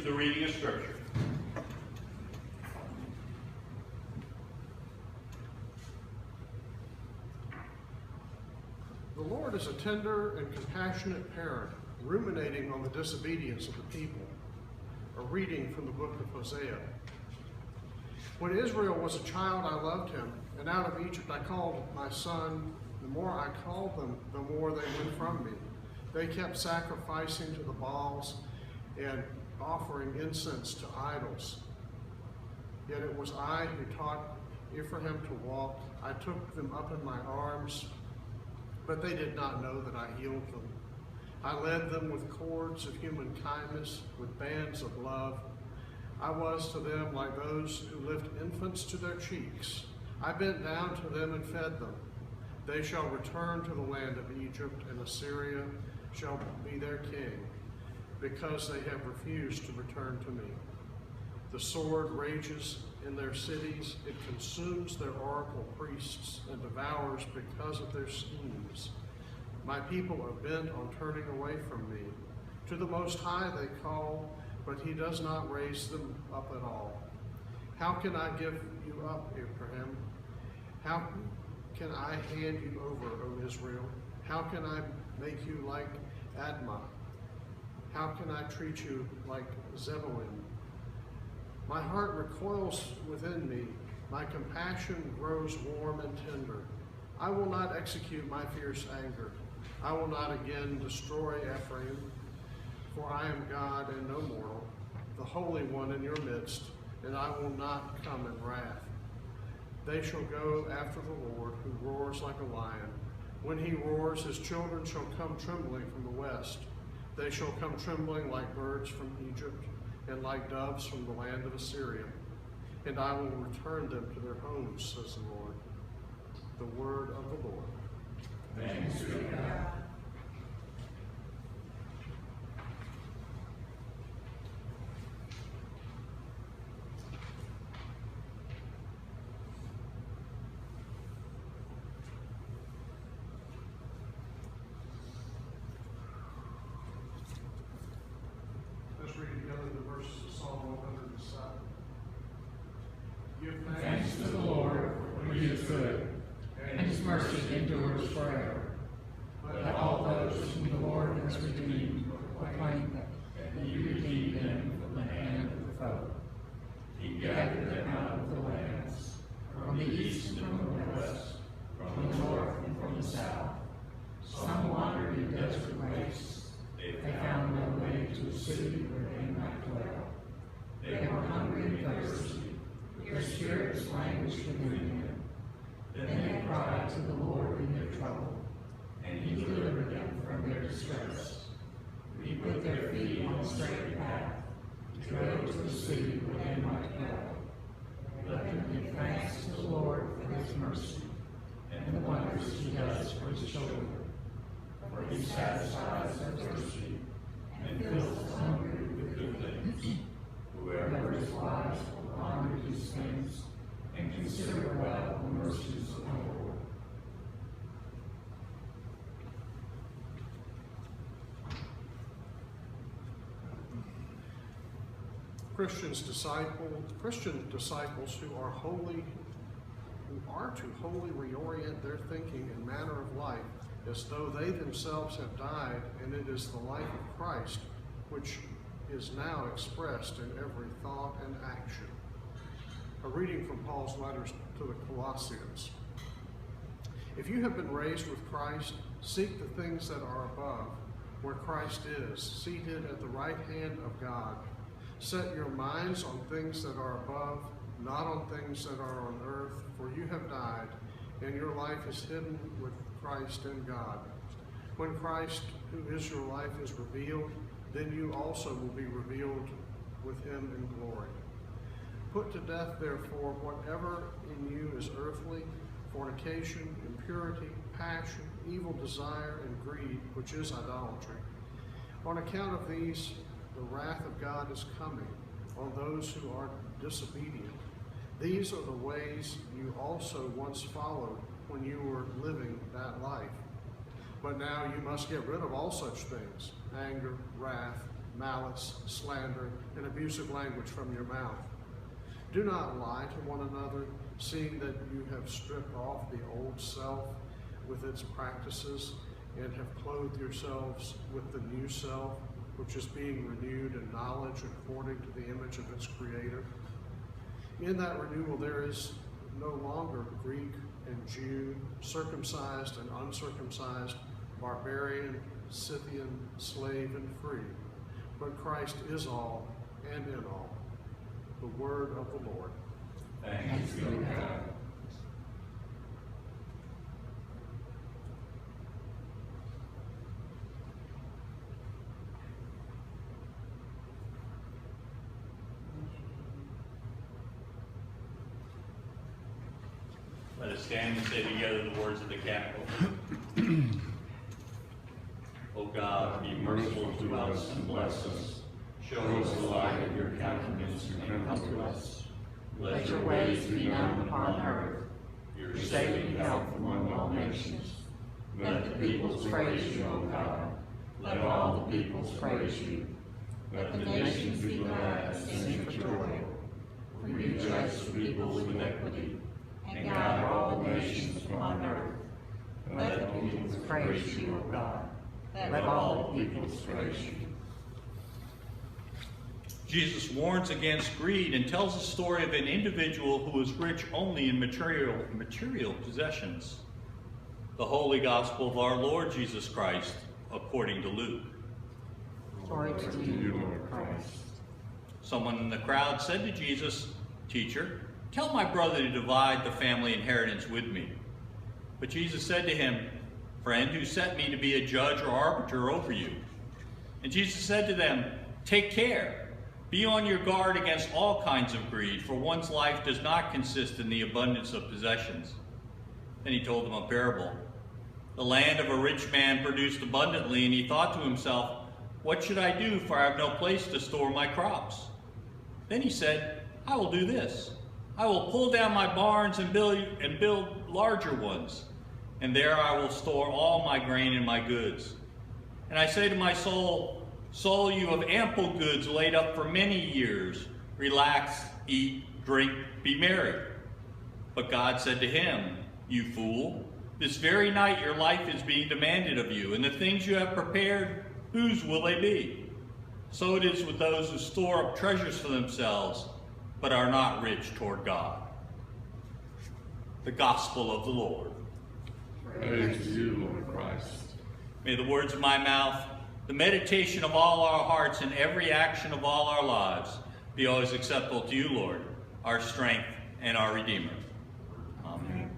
to the reading of Scripture. The Lord is a tender and compassionate parent, ruminating on the disobedience of the people. A reading from the book of Hosea. When Israel was a child, I loved him, and out of Egypt I called my son. The more I called them, the more they went from me. They kept sacrificing to the Baals and offering incense to idols. Yet it was I who taught Ephraim to walk. I took them up in my arms, but they did not know that I healed them. I led them with cords of human kindness, with bands of love. I was to them like those who lift infants to their cheeks. I bent down to them and fed them. They shall return to the land of Egypt, and Assyria shall be their king, because they have refused to return to me. The sword rages in their cities. It consumes their oracle priests and devours because of their schemes. My people are bent on turning away from me. To the Most High they call, but he does not raise them up at all. How can I give you up, Ephraim? How can I hand you over, O Israel? How can I make you like Admah? How can I treat you like Zebulun? My heart recoils within me. My compassion grows warm and tender. I will not execute my fierce anger. I will not again destroy Ephraim, for I am God and no mortal, the Holy One in your midst, and I will not come in wrath. They shall go after the Lord, who roars like a lion. When he roars, his children shall come trembling from the west. They shall come trembling like birds from Egypt, and like doves from the land of Assyria. And I will return them to their homes, says the Lord. The word of the Lord. Thanks be to God. Let's read together the verses of Psalm 107. Give Thanks to the Lord, for he is good, and his mercy endures forever. Let all those whom the Lord has redeemed proclaim that he redeemed them from the hand of the foe. He gathered them out of the lands, from the east and from the west, from the north and from the south. Some wandered in desert wastes. They found no way to a city where they might dwell. They were hungry and thirsty. Their spirits languished within them. Then they cried to the Lord in their trouble, and he delivered them from their distress. He put their feet on a straight path to go to the city where they might dwell. Let them give thanks to the Lord for his mercy and the wonders he does for his children. For he satisfies the thirsty and fills the hungry with good things. Whoever is wise will ponder these things and consider well the mercies of the Lord. Christian disciples who are to wholly reorient their thinking and manner of life as though they themselves have died, and it is the life of Christ which is now expressed in every thought and action. A reading from Paul's letters to the Colossians. If you have been raised with Christ, seek the things that are above, where Christ is, seated at the right hand of God. Set your minds on things that are above, not on things that are on earth, for you have died, and your life is hidden with Christ in God. When Christ, who is your life, is revealed, then you also will be revealed with him in glory. Put to death, therefore, whatever in you is earthly, fornication, impurity, passion, evil desire, and greed, which is idolatry. On account of these, the wrath of God is coming on those who are disobedient. These are the ways you also once followed when you were living that life. But now you must get rid of all such things: anger, wrath, malice, slander, and abusive language from your mouth. Do not lie to one another, seeing that you have stripped off the old self with its practices and have clothed yourselves with the new self, which is being renewed in knowledge according to the image of its creator. In that renewal there is no longer Greek and Jew, circumcised and uncircumcised, barbarian, Scythian, slave and free, but Christ is all and in all. The word of the Lord. Thanks be to God. Let us stand and say together the words of the capital. O God, be merciful to us and bless us. Show us the light of your countenance and come to us. Let your ways be known upon earth, your saving health among all nations. Let the peoples praise you, O God. Let all the peoples praise you. Let the nations be glad and sing for joy. For you judge the peoples with equity, and gather all the nations upon earth. Let the peoples praise you, O God. Let all the peoples praise you. Jesus warns against greed and tells the story of an individual who was rich only in material possessions. The Holy Gospel of our Lord Jesus Christ, according to Luke. Glory to you, Lord Christ. Someone in the crowd said to Jesus, "Teacher, tell my brother to divide the family inheritance with me." But Jesus said to him, "Friend, who sent me to be a judge or arbiter over you?" And Jesus said to them, "Take care. Be on your guard against all kinds of greed, for one's life does not consist in the abundance of possessions." Then he told them a parable. The land of a rich man produced abundantly, and he thought to himself, "What should I do, for I have no place to store my crops?" Then he said, "I will do this. I will pull down my barns and build larger ones, and there I will store all my grain and my goods. And I say to my soul, Soul, you have ample goods laid up for many years. Relax, eat, drink, be merry." But God said to him, "You fool, this very night your life is being demanded of you, and the things you have prepared, whose will they be? So it is with those who store up treasures for themselves, but are not rich toward God." The Gospel of the Lord. Praise to you, Lord Christ. May the words of my mouth, the meditation of all our hearts, and every action of all our lives be always acceptable to you, Lord, our strength and our Redeemer. Amen.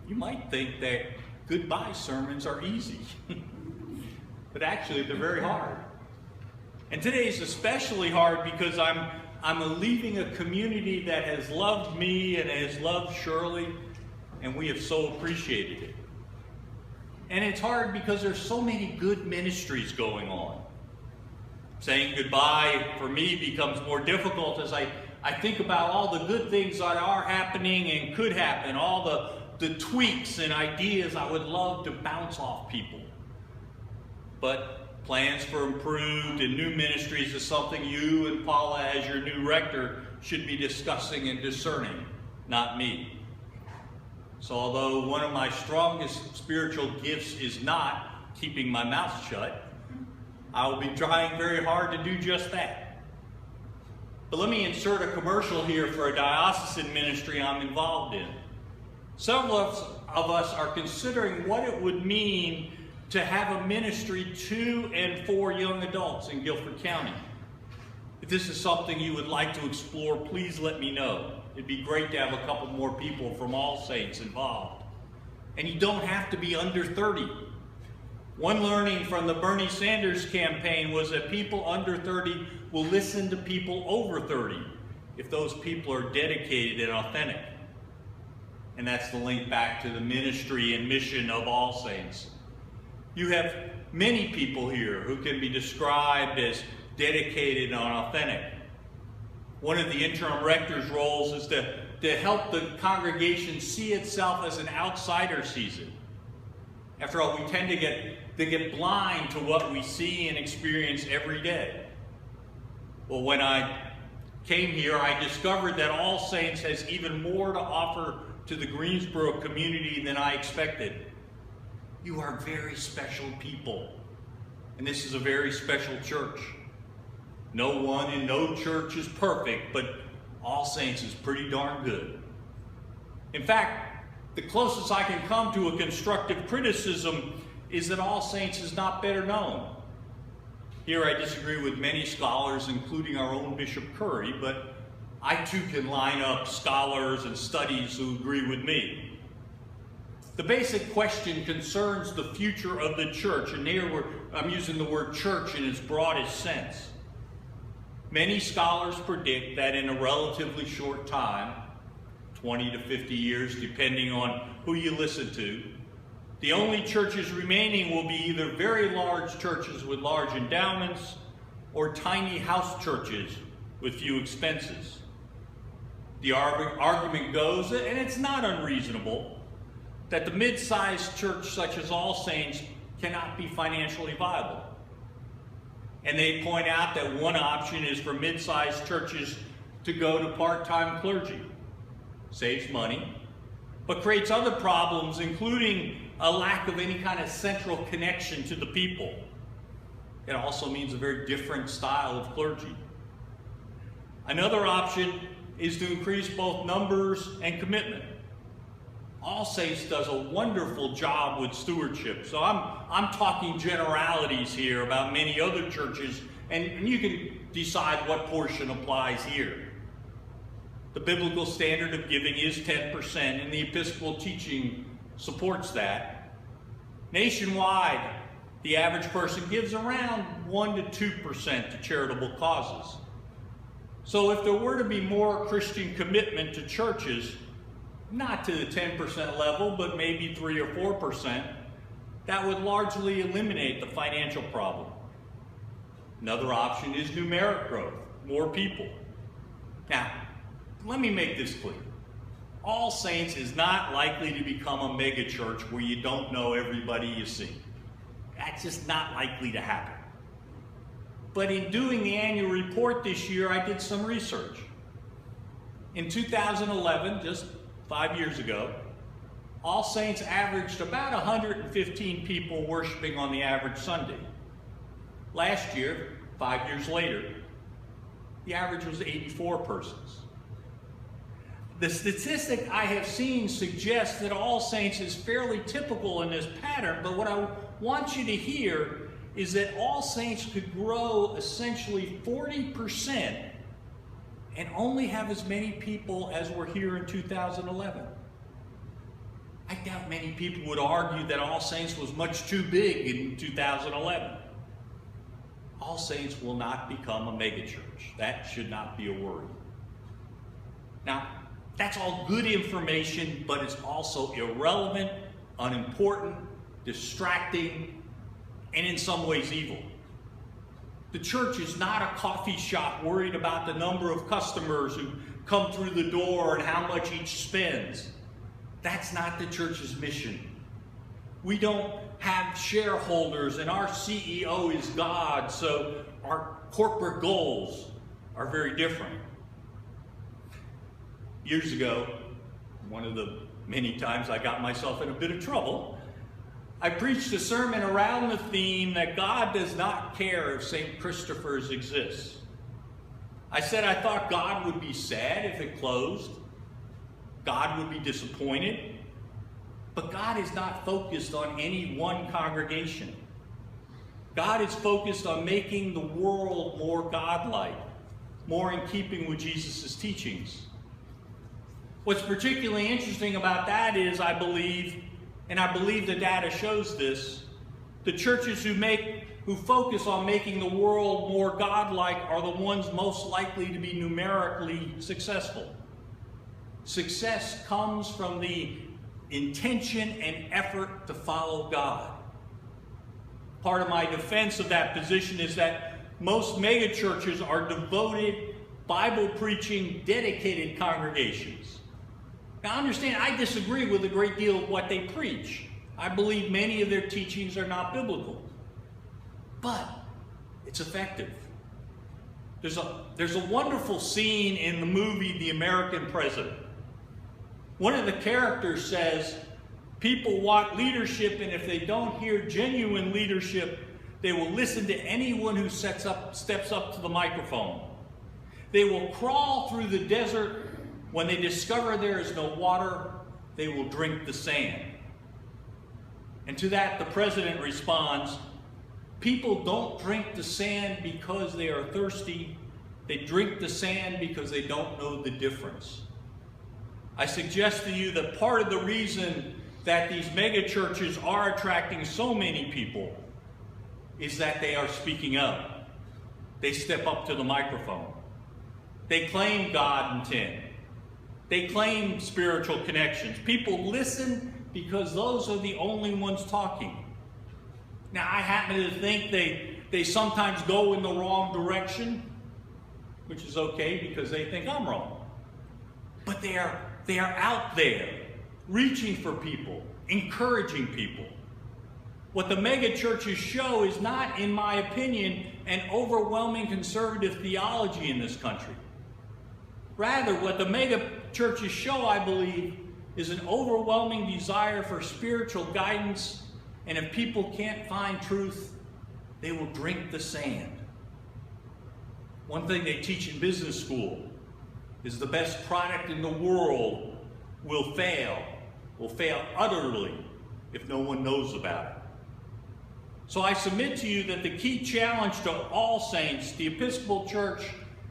You might think that goodbye sermons are easy, but actually they're very hard. And today is especially hard because I'm leaving a community that has loved me and has loved Shirley, and we have so appreciated it. And it's hard because there's so many good ministries going on. Saying goodbye for me becomes more difficult as I think about all the good things that are happening and could happen, all the tweaks and ideas I would love to bounce off people. But plans for improved and new ministries is something you and Paula, as your new rector, should be discussing and discerning, not me. So although one of my strongest spiritual gifts is not keeping my mouth shut, I will be trying very hard to do just that. But let me insert a commercial here for a diocesan ministry I'm involved in. Several of us are considering what it would mean to have a ministry to and for young adults in Guilford County. If this is something you would like to explore, please let me know. It'd be great to have a couple more people from All Saints involved. And you don't have to be under 30. One learning from the Bernie Sanders campaign was that people under 30 will listen to people over 30 if those people are dedicated and authentic. And that's the link back to the ministry and mission of All Saints. You have many people here who can be described as dedicated and authentic. One of the interim rector's roles is to to help the congregation see itself as an outsider sees it. After all, we tend to get blind to what we see and experience every day. Well, when I came here, I discovered that All Saints has even more to offer to the Greensboro community than I expected. You are very special people, and this is a very special church. No one and no church is perfect, but All Saints is pretty darn good. In fact, the closest I can come to a constructive criticism is that All Saints is not better known. Here I disagree with many scholars, including our own Bishop Curry, but I too can line up scholars and studies who agree with me. The basic question concerns the future of the church, and here I'm using the word church in its broadest sense. Many scholars predict that in a relatively short time, 20 to 50 years, depending on who you listen to, the only churches remaining will be either very large churches with large endowments or tiny house churches with few expenses. The argument goes, and it's not unreasonable, that the mid-sized church such as All Saints cannot be financially viable. And they point out that one option is for mid-sized churches to go to part-time clergy. Saves money, but creates other problems, including a lack of any kind of central connection to the people. It also means a very different style of clergy. Another option is to increase both numbers and commitment. All Saints does a wonderful job with stewardship. So I'm talking generalities here about many other churches, and you can decide what portion applies here. The biblical standard of giving is 10%, and the Episcopal teaching supports that. Nationwide, the average person gives around 1% to 2% to charitable causes. So if there were to be more Christian commitment to churches, not to the 10% level, but maybe 3 or 4%, that would largely eliminate the financial problem. Another option is numeric growth, more people. Now, let me make this clear. All Saints is not likely to become a mega church where you don't know everybody you see. That's just not likely to happen. But in doing the annual report this year, I did some research. In 2011, just 5 years ago, All Saints averaged about 115 people worshiping on the average Sunday. Last year, 5 years later, the average was 84 persons. The statistic I have seen suggests that All Saints is fairly typical in this pattern, but what I want you to hear is that All Saints could grow essentially 40% and only have as many people as were here in 2011. I doubt many people would argue that All Saints was much too big in 2011. All Saints will not become a megachurch. That should not be a worry. Now, that's all good information, but it's also irrelevant, unimportant, distracting, and in some ways evil. The church is not a coffee shop worried about the number of customers who come through the door and how much each spends. That's not the church's mission. We don't have shareholders and our CEO is God, so our corporate goals are very different. Years ago, one of the many times I got myself in a bit of trouble, I preached a sermon around the theme that God does not care if St. Christopher's exists. I said I thought God would be sad if it closed. God would be disappointed. But God is not focused on any one congregation. God is focused on making the world more godlike, more in keeping with Jesus' teachings. What's particularly interesting about that is, I believe, and I believe the data shows this, the churches who focus on making the world more godlike are the ones most likely to be numerically successful. Success comes from the intention and effort to follow God. Part of my defense of that position is that most megachurches are devoted, Bible-preaching, dedicated congregations. Now understand, I disagree with a great deal of what they preach. I believe many of their teachings are not biblical. But it's effective. There's a wonderful scene in the movie The American President. One of the characters says, people want leadership, and if they don't hear genuine leadership, they will listen to anyone who steps up to the microphone. They will crawl through the desert. When they discover there is no water, they will drink the sand. And to that, the president responds, people don't drink the sand because they are thirsty. They drink the sand because they don't know the difference. I suggest to you that part of the reason that these mega churches are attracting so many people is that they are speaking up. They step up to the microphone. They claim God in 10. They claim spiritual connections. People listen because those are the only ones talking. Now, I happen to think they sometimes go in the wrong direction, which is okay because they think I'm wrong. But they are out there reaching for people, encouraging people. What the mega churches show is not, in my opinion, an overwhelming conservative theology in this country. Rather, what the mega churches show, I believe, is an overwhelming desire for spiritual guidance, and if people can't find truth, they will drink the sand. One thing they teach in business school is the best product in the world will fail utterly if no one knows about it. So I submit to you that the key challenge to all saints, the Episcopal Church,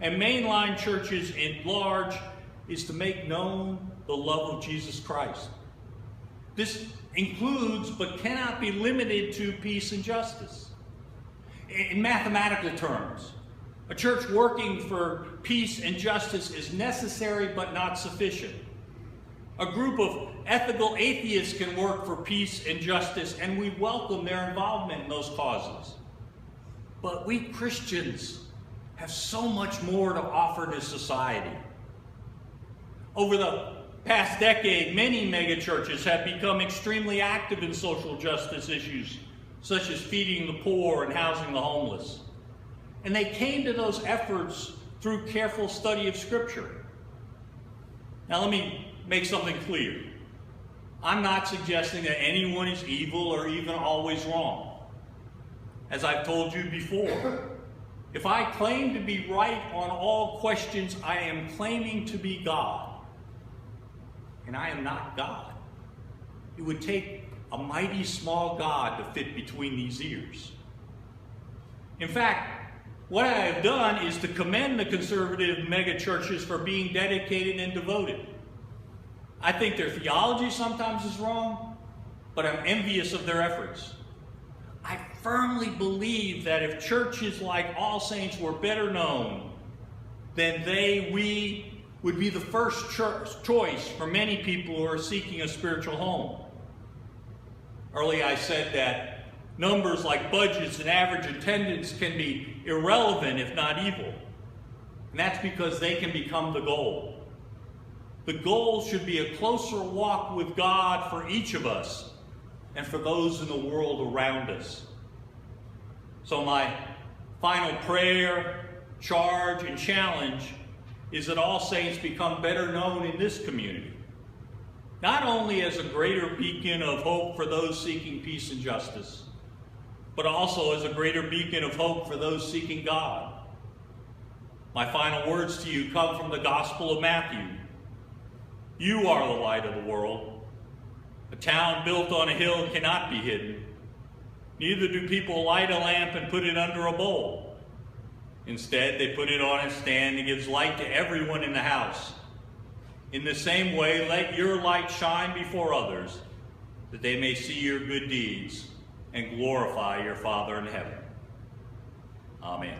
and mainline churches at large is to make known the love of Jesus Christ. This includes, but cannot be limited to, peace and justice. In mathematical terms, a church working for peace and justice is necessary but not sufficient. A group of ethical atheists can work for peace and justice, and we welcome their involvement in those causes. But we Christians have so much more to offer to society. Over the past decade, many megachurches have become extremely active in social justice issues, such as feeding the poor and housing the homeless. And they came to those efforts through careful study of Scripture. Now let me make something clear. I'm not suggesting that anyone is evil or even always wrong. As I've told you before, if I claim to be right on all questions, I am claiming to be God. And I am not God. It would take a mighty small God to fit between these ears. In fact, what I have done is to commend the conservative megachurches for being dedicated and devoted. I think their theology sometimes is wrong, but I'm envious of their efforts. I firmly believe that if churches like All Saints were better known, then we would be the first choice for many people who are seeking a spiritual home. Earlier I said that numbers like budgets and average attendance can be irrelevant if not evil. And that's because they can become the goal. The goal should be a closer walk with God for each of us and for those in the world around us. So my final prayer, charge, and challenge is that All Saints become better known in this community, not only as a greater beacon of hope for those seeking peace and justice, but also as a greater beacon of hope for those seeking God. My final words to you come from the Gospel of Matthew. You are the light of the world. A town built on a hill cannot be hidden. Neither do people light a lamp and put it under a bowl. Instead, they put it on a stand and gives light to everyone in the house. In the same way, let your light shine before others, that they may see your good deeds and glorify your Father in heaven. Amen.